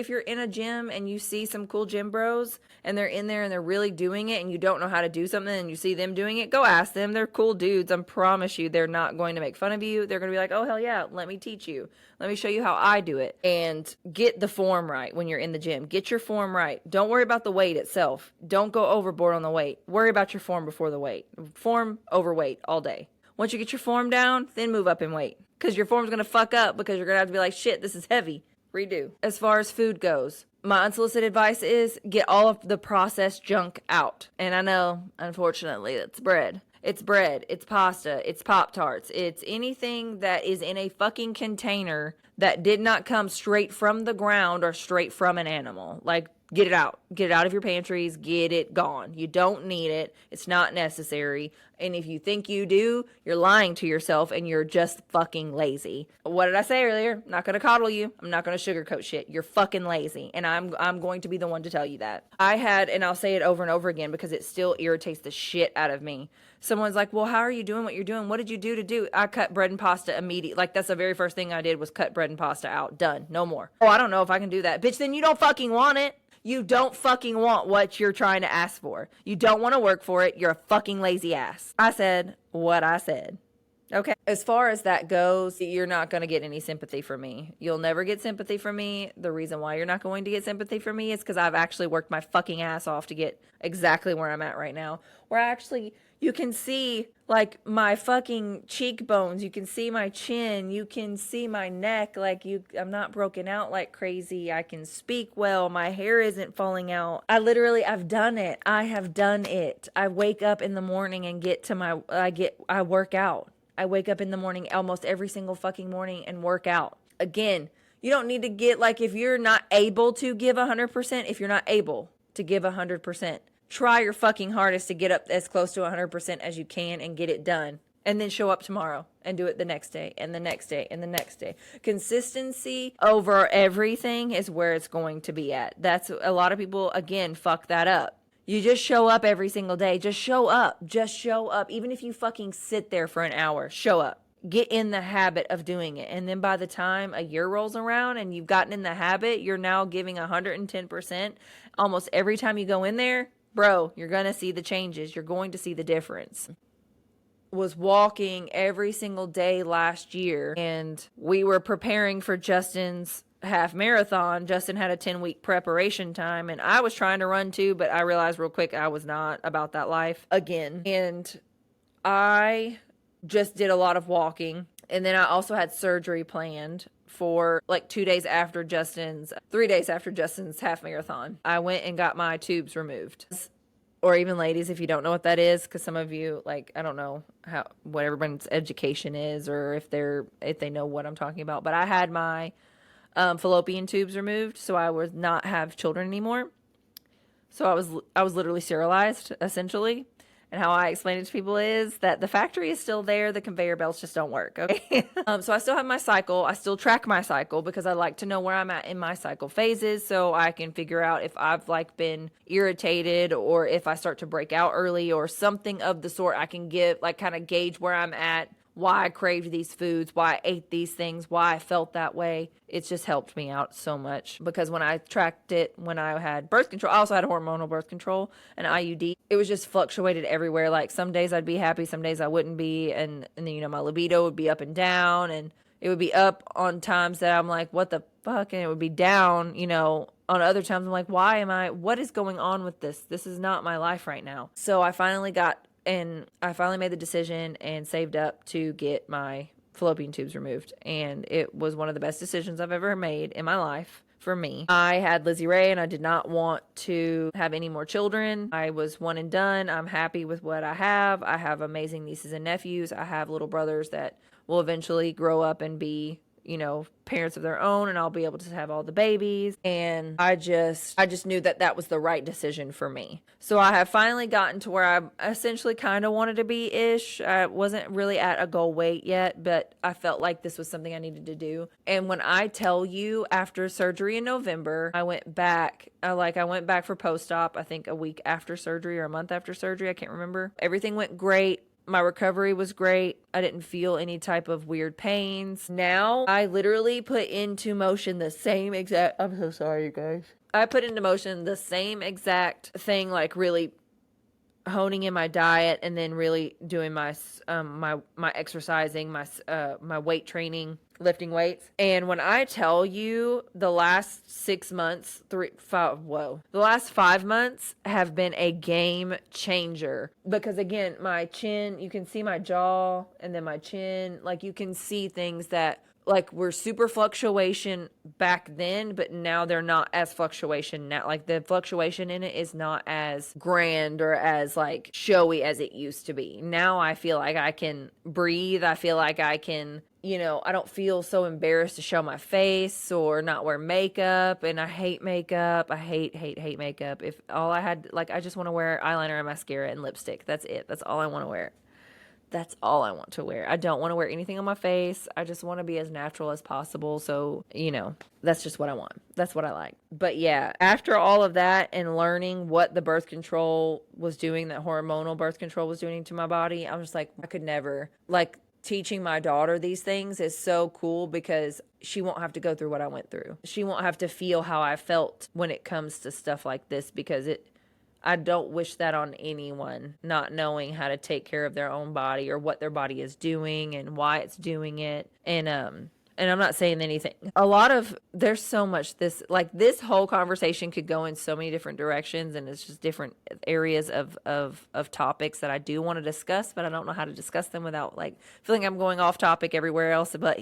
you're in a gym and you see some cool gym bros and they're in there and they're really doing it and you don't know how to do something and you see them doing it, go ask them. They're cool dudes. I promise you, they're not going to make fun of you. They're going to be like, oh, hell yeah, let me teach you. Let me show you how I do it. And get the form right when you're in the gym. Get your form right. Don't worry about the weight itself. Don't go overboard on the weight. Worry about your form before the weight. Form over weight all day. Once you get your form down, then move up in weight. Because your form's going to fuck up because you're going to have to be like, shit, this is heavy. Redo. As far as food goes, my unsolicited advice is get all of the processed junk out. And I know, unfortunately, it's bread. It's bread, it's pasta, it's Pop-Tarts, it's anything that is in a fucking container that did not come straight from the ground or straight from an animal. Like, get it out. Get it out of your pantries. Get it gone. You don't need it. It's not necessary. And if you think you do, you're lying to yourself and you're just fucking lazy. What did I say earlier? I'm not going to coddle you. I'm not going to sugarcoat shit. You're fucking lazy. And I'm going to be the one to tell you that. And I'll say it over and over again because it still irritates the shit out of me. Someone's like, well, how are you doing what you're doing? What did you do? I cut bread and pasta immediately. Like, that's the very first thing I did was cut bread and pasta out. Done. No more. Oh, I don't know if I can do that. Bitch, then you don't fucking want it. You don't fucking want what you're trying to ask for. You don't want to work for it. You're a fucking lazy ass. I said what I said. Okay. As far as that goes, you're not going to get any sympathy from me. You'll never get sympathy from me. The reason why you're not going to get sympathy from me is because I've actually worked my fucking ass off to get exactly where I'm at right now. Where actually you can see like my fucking cheekbones. You can see my chin. You can see my neck. I'm not broken out like crazy. I can speak well. My hair isn't falling out. I've done it. I have done it. I wake up in the morning and I work out. I wake up in the morning almost every single fucking morning and work out. Again, you don't need to get, like, if you're not able to give 100%, if you're not able to give 100%, try your fucking hardest to get up as close to 100% as you can and get it done. And then show up tomorrow and do it the next day and the next day and the next day. Consistency over everything is where it's going to be at. That's a lot of people, again, fuck that up. You just show up every single day. Just show up. Just show up. Even if you fucking sit there for an hour, show up. Get in the habit of doing it. And then by the time a year rolls around and you've gotten in the habit, you're now giving 110% almost every time you go in there. Bro, you're going to see the changes. You're going to see the difference. Was walking every single day last year, and we were preparing for Justin's half marathon. Justin had a 10-week preparation time, and I was trying to run too, but I realized real quick I was not about that life again. And I just did a lot of walking, and then I also had surgery planned for like 3 days after Justin's half marathon. I went and got my tubes removed. Or even ladies, if you don't know what that is, because some of you, like, I don't know what everyone's education is, or if they know what I'm talking about. But I had my fallopian tubes removed, so I would not have children anymore. So I was literally sterilized, essentially. And how I explain it to people is that the factory is still there, the conveyor belts just don't work, okay? So I still have my cycle. I still track my cycle because I like to know where I'm at in my cycle phases so I can figure out if I've like been irritated or if I start to break out early or something of the sort. I can kind of gauge where I'm at, why I craved these foods, why I ate these things, why I felt that way. It's just helped me out so much because when I tracked it, when I had birth control, I also had hormonal birth control and IUD. It was just fluctuated everywhere. Like some days I'd be happy, some days I wouldn't be. And then, my libido would be up and down, and it would be up on times that I'm like, what the fuck? And it would be down, on other times I'm like, what is going on with this? This is not my life right now. So I finally made the decision and saved up to get my fallopian tubes removed. And it was one of the best decisions I've ever made in my life for me. I had Lizzie Ray and I did not want to have any more children. I was one and done. I'm happy with what I have. I have amazing nieces and nephews. I have little brothers that will eventually grow up and be parents of their own, and I'll be able to have all the babies. And I just knew that was the right decision for me. So I have finally gotten to where I essentially kind of wanted to be ish. I wasn't really at a goal weight yet, but I felt like this was something I needed to do. And when I tell you, after surgery in November, I went back for post-op, I think a week after surgery or a month after surgery. I can't remember. Everything went great. My recovery was great. I didn't feel any type of weird pains. Now, I literally put into motion the same exact... I'm so sorry, you guys. I put into motion the same exact thing, like really honing in my diet and then really doing my exercising, my weight training, lifting weights. And when I tell you the last 6 months, the last 5 months have been a game changer. Because again, my chin, you can see my jaw and then my chin, like you can see things that like were super fluctuation back then, but now they're not as fluctuation now. Like the fluctuation in it is not as grand or as like showy as it used to be. Now I feel like I can breathe. I feel like I can, I don't feel so embarrassed to show my face or not wear makeup. And I hate makeup. I hate makeup. If all I had, like, I just want to wear eyeliner and mascara and lipstick. That's it. That's all I want to wear. That's all I want to wear. I don't want to wear anything on my face. I just want to be as natural as possible. So, that's just what I want. That's what I like. But yeah, after all of that and learning what the birth control was doing, that hormonal birth control was doing to my body, I was like, I could never, like, teaching my daughter these things is so cool because she won't have to go through what I went through. She won't have to feel how I felt when it comes to stuff like this, because I don't wish that on anyone, not knowing how to take care of their own body or what their body is doing and why it's doing it. And I'm not saying anything. There's so much this whole conversation could go in so many different directions, and it's just different areas of topics that I do want to discuss, but I don't know how to discuss them without like feeling I'm going off topic everywhere else, but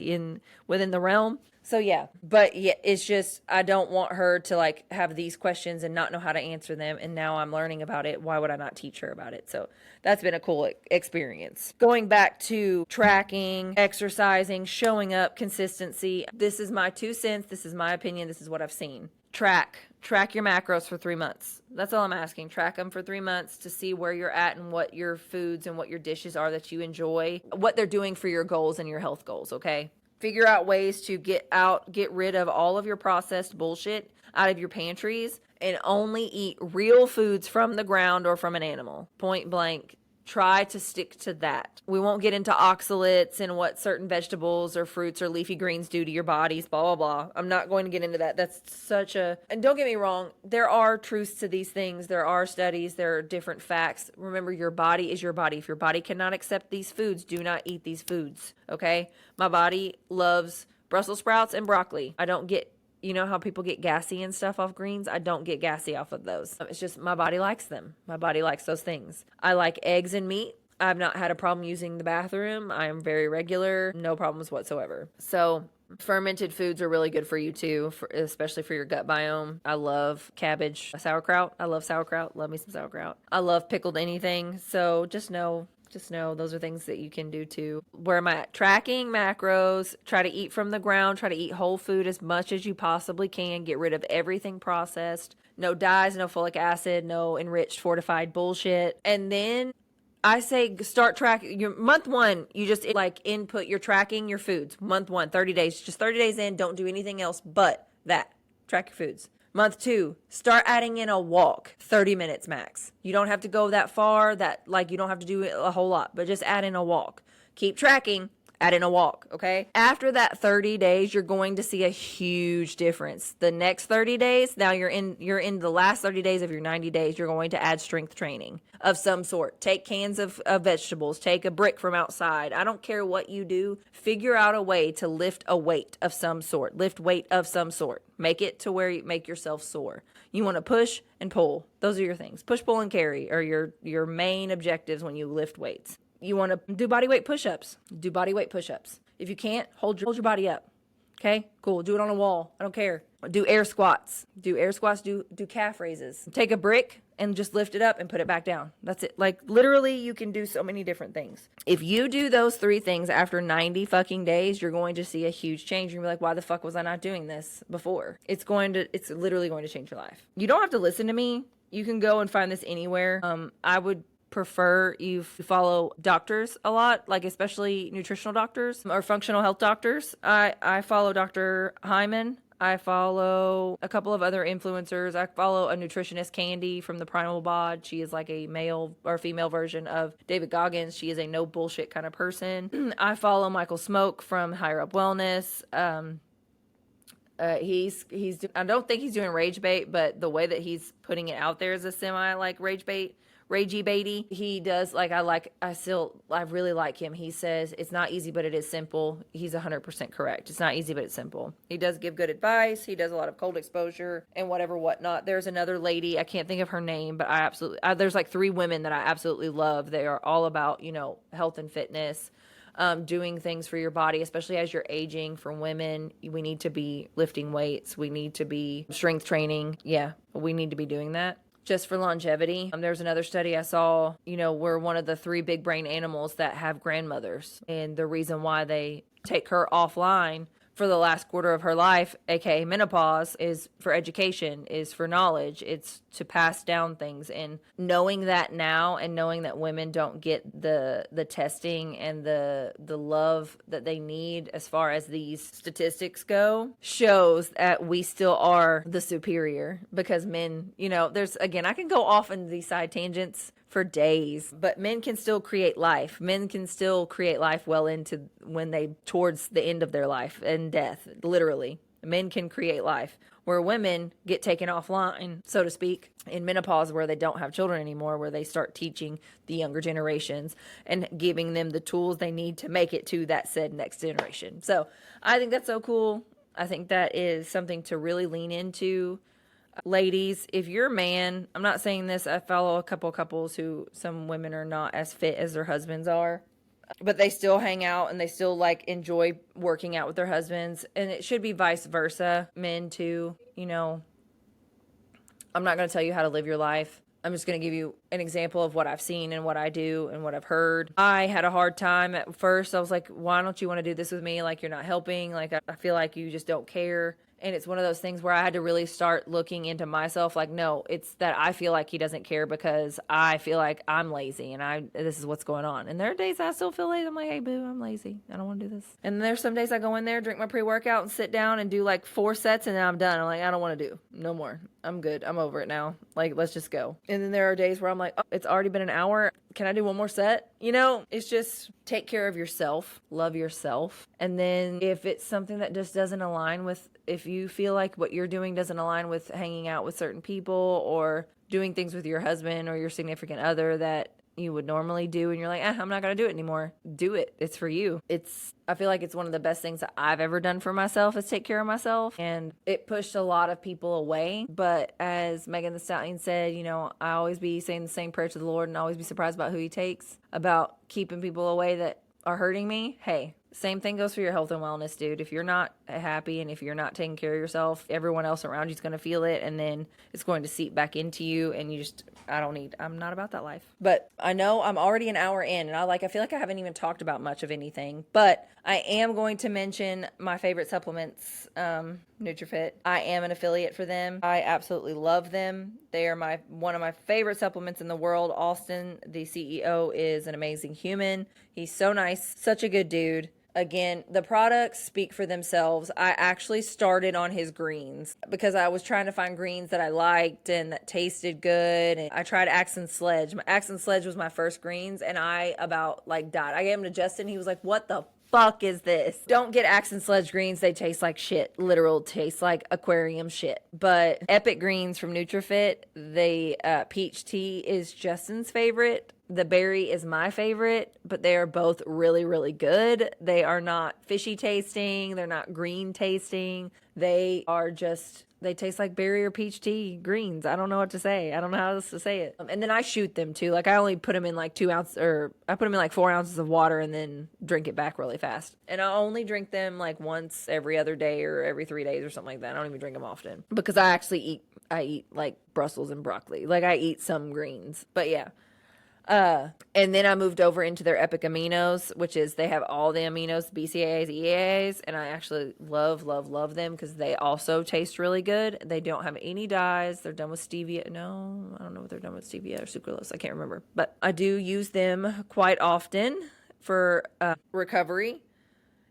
within the realm. So yeah, but yeah, it's just, I don't want her to like have these questions and not know how to answer them. And now I'm learning about it. Why would I not teach her about it? So that's been a cool experience. Going back to tracking, exercising, showing up, consistency. This is my 2 cents. This is my opinion. This is what I've seen. Track your macros for 3 months. That's all I'm asking. Track them for 3 months to see where you're at and what your foods and what your dishes are that you enjoy, what they're doing for your goals and your health goals. Okay. Figure out ways to get rid of all of your processed bullshit out of your pantries and only eat real foods from the ground or from an animal. Point blank. Try to stick to that. We won't get into oxalates and what certain vegetables or fruits or leafy greens do to your bodies, blah, blah, blah. I'm not going to get into that. That's and don't get me wrong, there are truths to these things. There are studies. There are different facts. Remember, your body is your body. If your body cannot accept these foods, do not eat these foods, okay? My body loves Brussels sprouts and broccoli. I don't get, how people get gassy and stuff off greens? I don't get gassy off of those. It's just my body likes them. My body likes those things. I like eggs and meat. I've not had a problem using the bathroom. I am very regular. No problems whatsoever. So fermented foods are really good for you too, especially for your gut biome. I love cabbage, sauerkraut. I love sauerkraut. Love me some sauerkraut. I love pickled anything. So just know those are things that you can do too. Where am I at? Tracking macros, try to eat from the ground, try to eat whole food as much as you possibly can, get rid of everything processed, no dyes, no folic acid, no enriched fortified bullshit. And then I say start tracking your month 1. You just input, you're tracking your foods. Month 1, 30 days, just 30 days in, don't do anything else but that. Track your foods. Month 2, start adding in a walk, 30 minutes max. You don't have to go that far, you don't have to do a whole lot, but just add in a walk. Keep tracking, add in a walk, okay? After that 30 days, you're going to see a huge difference. The next 30 days, now you're in the last 30 days of your 90 days, you're going to add strength training of some sort. Take cans of vegetables, take a brick from outside. I don't care what you do. Figure out a way to lift a weight of some sort. Lift weight of some sort. Make it to where you make yourself sore. You want to push and pull. Those are your things. Push, pull, and carry are your main objectives when you lift weights. You want to do body weight push-ups. Do body weight push-ups. If you can't, hold your body up. Okay, cool. Do it on a wall. I don't care. Do air squats. Do calf raises. Take a brick and just lift it up and put it back down. That's it. Like literally you can do so many different things. If you do those 3 things after 90 fucking days, you're going to see a huge change. You're going to be like, why the fuck was I not doing this before? It's literally going to change your life. You don't have to listen to me. You can go and find this anywhere. I would prefer you follow doctors a lot, like especially nutritional doctors or functional health doctors. I follow Dr. Hyman. I follow a couple of other influencers. I follow a nutritionist, Candy, from the Primal Bod. She is like a male or female version of David Goggins. She is a no bullshit kind of person. I follow Michael Smoke from Higher Up Wellness. I don't think he's doing rage bait, but the way that he's putting it out there is a semi like rage bait. Ragey baity. He does I really like him. He says it's not easy, but it is simple. He's 100% correct. It's not easy, but it's simple. He does give good advice. He does a lot of cold exposure and whatnot. There's another lady, I can't think of her name, but there's like 3 women that I absolutely love. They are all about, health and fitness. doing things for your body, especially as you're aging. For women, we need to be lifting weights. We need to be strength training. Yeah, we need to be doing that just for longevity. There's another study I saw, we're one of the 3 big brain animals that have grandmothers. And the reason why they take her offline for the last quarter of her life, aka menopause, is for education, is for knowledge. It's to pass down things. And knowing that now, and knowing that women don't get the testing and the love that they need as far as these statistics go, shows that we still are the superior. Because men, there's, again, I can go off into these side tangents for days, but men can still create life. Men can still create life well into when towards the end of their life and death, literally. Men can create life, where women get taken offline, so to speak, in menopause, where they don't have children anymore, where they start teaching the younger generations and giving them the tools they need to make it to that said next generation. So I think that's so cool. I think that is something to really lean into. Ladies, if you're a man, I'm not saying this, I follow a couple couples who some women are not as fit as their husbands are, but they still hang out and they still enjoy working out with their husbands. And it should be vice versa. Men too, I'm not going to tell you how to live your life. I'm just going to give you an example of what I've seen and what I do and what I've heard. I had a hard time at first. I was like, why don't you want to do this with me? Like, you're not helping. Like, I feel like you just don't care. And it's one of those things where I had to really start looking into myself. Like, no, it's that I feel like he doesn't care because I feel like I'm lazy and this is what's going on. And there are days I still feel lazy. I'm like, hey, boo, I'm lazy. I don't want to do this. And there's some days I go in there, drink my pre-workout and sit down and do 4 sets and then I'm done. I'm like, I don't want to do no more. I'm good. I'm over it now. Let's just go. And then there are days where I'm like, oh, it's already been an hour. Can I do one more set? It's just take care of yourself, love yourself. And then if it's something that just doesn't align with, if you feel like what you're doing doesn't align with hanging out with certain people or doing things with your husband or your significant other that you would normally do and you're like, I'm not going to do it anymore. Do it. It's for you. I feel like it's one of the best things that I've ever done for myself is take care of myself. And it pushed a lot of people away. But as Megan Thee Stallion said, I always be saying the same prayer to the Lord and always be surprised about who he takes, about keeping people away that are hurting me. Hey, same thing goes for your health and wellness, dude. If you're not happy and if you're not taking care of yourself, everyone else around you is going to feel it and then it's going to seep back into you and I'm not about that life. But I know I'm already an hour in and I feel like I haven't even talked about much of anything, but I am going to mention my favorite supplements, NutriFit. I am an affiliate for them. I absolutely love them. They are one of my favorite supplements in the world. Austin, the CEO, is an amazing human. He's so nice, such a good dude. Again, the products speak for themselves. I actually started on his greens because I was trying to find greens that I liked and that tasted good. And I tried Axe and Sledge. Axe and Sledge was my first greens and I about died. I gave them to Justin. He was like, what the fuck is this? Don't get Axe and Sledge greens. They taste like shit. Literal taste like aquarium shit. But Epic Greens from NutriFit, peach tea is Justin's favorite. The berry is my favorite, but they are both really, really good. They are not fishy tasting. They're not green tasting. They taste like berry or peach tea greens. I don't know what to say. I don't know how else to say it. And then I shoot them too. I only put them in 2 ounces, or I put them in 4 ounces of water and then drink it back really fast. And I only drink them once every other day or every 3 days or something like that. I don't even drink them often because I eat Brussels and broccoli. I eat some greens, but yeah. And then I moved over into their Epic Aminos, which is they have all the aminos, BCAAs, EAAs, and I actually love, love, love them because they also taste really good. They don't have any dyes. They're done with stevia. No, I don't know if they're done with stevia or sucralose. I can't remember. But I do use them quite often for recovery.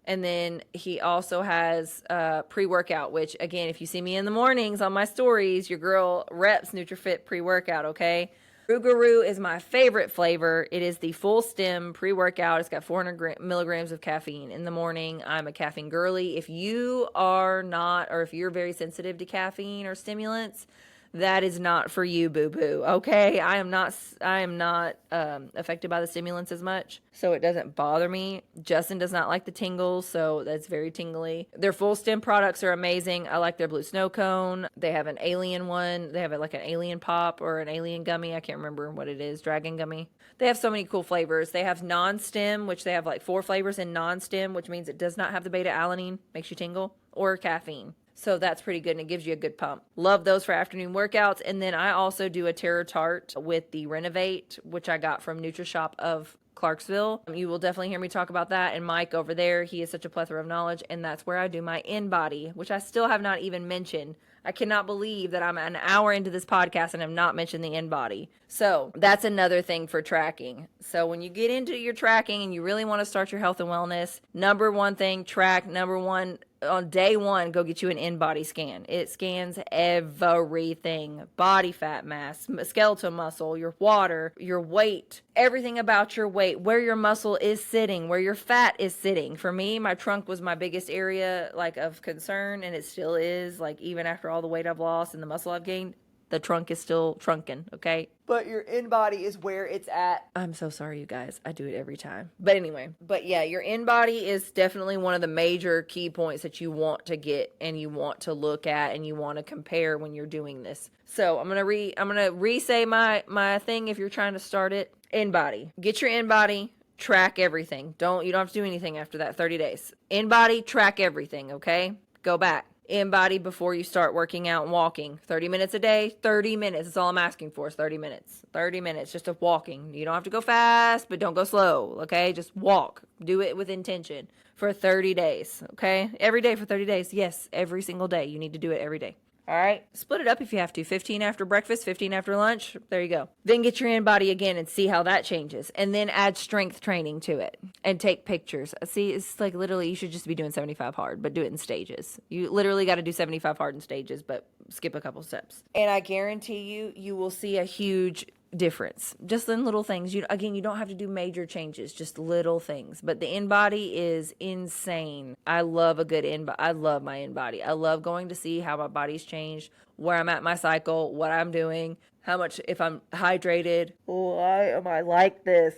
And then he also has pre-workout, which, again, if you see me in the mornings on my stories, your girl reps NutriFit pre-workout, okay? Rougarou is my favorite flavor. It is the full stem pre-workout. It's got 400 milligrams of caffeine. In the morning, I'm a caffeine girly. If you are not, or if you're very sensitive to caffeine or stimulants, that is not for you, boo-boo. Okay, I am not affected by the stimulants as much, so it doesn't bother me. Justin does not like the tingles, so that's very tingly. Their full stem products are amazing. I like their blue snow cone. They have an alien one. They have like an alien pop or an alien gummy. I can't remember what it is. Dragon gummy. They have so many cool flavors. They have non-stem, which they have like 4 flavors in non-stem, which means it does not have the beta-alanine, makes you tingle, or caffeine. So that's pretty good, and it gives you a good pump. Love those for afternoon workouts. And then I also do a Terror Tart with the Renovate, which I got from NutriShop of Clarksville. You will definitely hear me talk about that. And Mike over there, he is such a plethora of knowledge. And that's where I do my in-body, which I still have not even mentioned. I cannot believe that I'm an hour into this podcast and have not mentioned the in-body. So that's another thing for tracking. So when you get into your tracking and you really want to start your health and wellness, number one thing, track. Number one, on day one, go get you an in-body scan. It scans everything. Body fat mass, skeletal muscle, your water, your weight, everything about your weight, where your muscle is sitting, where your fat is sitting. For me, my trunk was my biggest area like of concern, and it still is. Like even after all the weight I've lost and the muscle I've gained, the trunk is still trunking, okay? But your in-body is where it's at. I'm so sorry, you guys. I do it every time. But anyway, yeah, your in-body is definitely one of the major key points that you want to get and you want to look at and you want to compare when you're doing this. So I'm gonna re-say my thing if you're trying to start it. In-body. Get your in-body. Track everything. You don't have to do anything after that 30 days. In-body, track everything, okay? Go back. In-body before you start working out and walking. 30 minutes a day, 30 minutes. That's all I'm asking for is 30 minutes. 30 minutes just of walking. You don't have to go fast, but don't go slow, okay? Just walk. Do it with intention for 30 days, okay? Every day for 30 days. Yes, every single day. You need to do it every day. All right, split it up if you have to. 15 after breakfast, 15 after lunch. There you go. Then get your in-body again and see how that changes. And then add strength training to it and take pictures. See, it's like literally you should just be doing 75 hard, but do it in stages. You literally got to do 75 hard in stages, but skip a couple steps. And I guarantee you will see a huge difference just in little things. You don't have to do major changes, just little things. But the in-body is insane. I love a good in-body. I love my in-body. I love going to see how my body's changed, where I'm at in my cycle, what I'm doing, how much, if I'm hydrated. Why am I like this?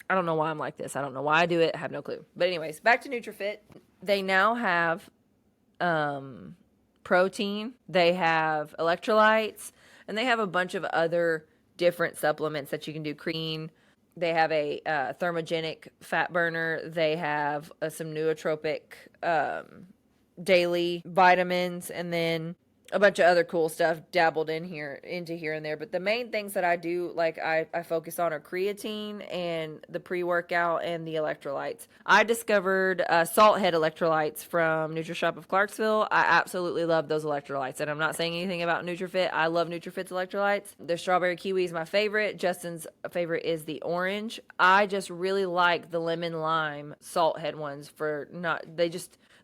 I don't know why I'm like this. I don't know why I do it. I have no clue. But anyways, back to NutriFit. They now have protein, they have electrolytes, and they have a bunch of other different supplements that you can do. Creatine. They have a thermogenic fat burner. They have some nootropic daily vitamins, and then a bunch of other cool stuff dabbled into here and there. But the main things that I do, like I focus on, are creatine and the pre-workout and the electrolytes. I discovered salt head electrolytes from NutriShop of Clarksville. I absolutely love those electrolytes, and I'm not saying anything about NutriFit. I love NutriFit's electrolytes. Their strawberry kiwi is my favorite. Justin's favorite is the orange. I just really like the lemon lime salt head ones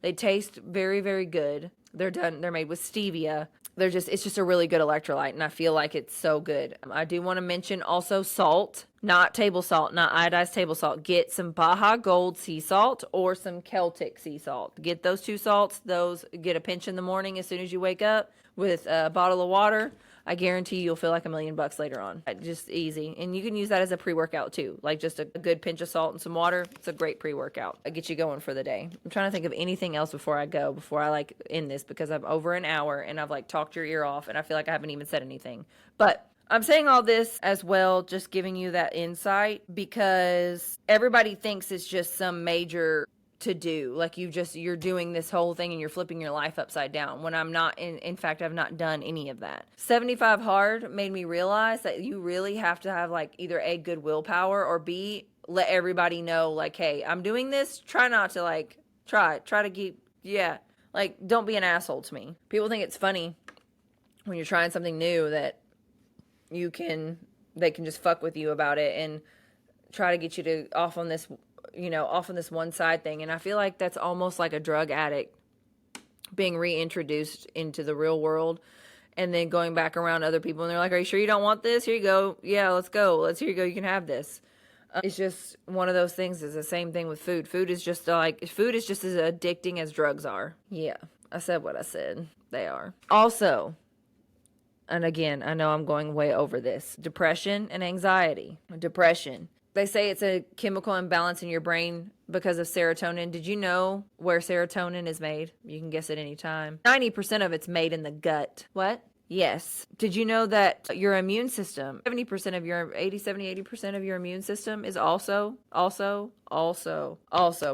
they taste very, very good. They're made with stevia. It's just a really good electrolyte, and I feel like it's so good. I do want to mention also salt, not table salt, not iodized table salt. Get some Baja Gold sea salt or some Celtic sea salt. Get those two salts. Get a pinch in the morning as soon as you wake up with a bottle of water. I guarantee you'll feel like $1 million later on. Just easy. And you can use that as a pre-workout too. Like just a good pinch of salt and some water. It's a great pre-workout. I get you going for the day. I'm trying to think of anything else before I end this, because I'm over an hour and I've talked your ear off and I feel like I haven't even said anything. But I'm saying all this as well, just giving you that insight, because everybody thinks it's just some major to do, like you're doing this whole thing and you're flipping your life upside down, when I'm not. In fact, I've not done any of that. 75 hard made me realize that you really have to have either A, good willpower, or B, let everybody know hey, I'm doing this. Try not to try to keep, don't be an asshole to me. People think it's funny when you're trying something new that they can just fuck with you about it and try to get you to off on this one side thing. And I feel like that's almost like a drug addict being reintroduced into the real world and then going back around other people. And they're like, are you sure you don't want this? Here you go. Yeah, let's go. Here you go. You can have this. It's just one of those things. It's the same thing with food. Food is just as addicting as drugs are. Yeah, I said what I said. They are. Also, And again, I know I'm going way over this. Depression and anxiety. Depression. They say it's a chemical imbalance in your brain because of serotonin. Did you know where serotonin is made? You can guess at any time. 90% of it's made in the gut. What? Yes. Did you know that your immune system, 70% of your 80% of your immune system is also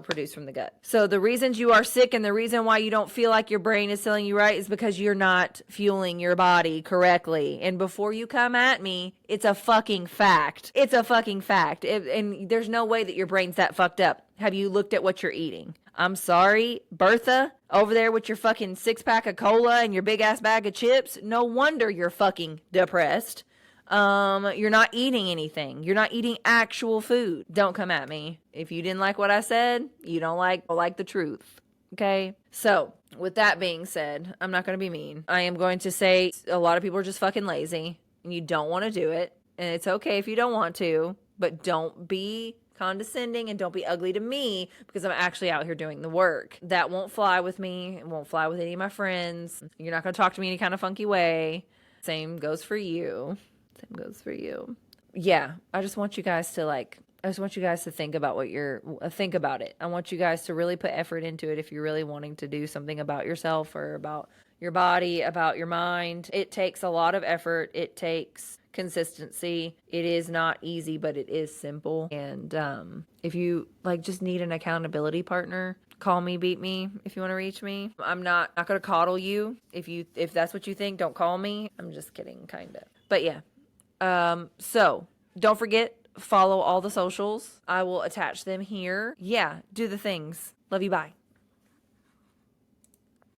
produced from the gut. So the reasons you are sick and the reason why you don't feel like your brain is telling you right is because you're not fueling your body correctly. And before you come at me, it's a fucking fact. It's a fucking fact. And there's no way that your brain's that fucked up. Have you looked at what you're eating? I'm sorry, Bertha, over there with your fucking 6-pack of cola and your big ass bag of chips. No wonder you're fucking depressed. You're not eating anything. You're not eating actual food. Don't come at me. If you didn't like what I said, you don't like the truth. Okay? So, with that being said, I'm not going to be mean. I am going to say a lot of people are just fucking lazy and you don't want to do it. And it's okay if you don't want to, but don't be condescending and don't be ugly to me because I'm actually out here doing the work. That won't fly with me. It won't fly with any of my friends. You're not going to talk to me any kind of funky way. Same goes for you. Same goes for you. Yeah, I just want you guys to think about think about it. I want you guys to really put effort into it if you're really wanting to do something about yourself or about your body, about your mind. It takes a lot of effort. It takes consistency. It is not easy, but it is simple. And if you just need an accountability partner, call me, beat me if you want to reach me. I'm not going to coddle you. If that's what you think, don't call me. I'm just kidding, kind of. But yeah. So don't forget, follow all the socials. I will attach them here. Yeah, do the things. Love you. Bye.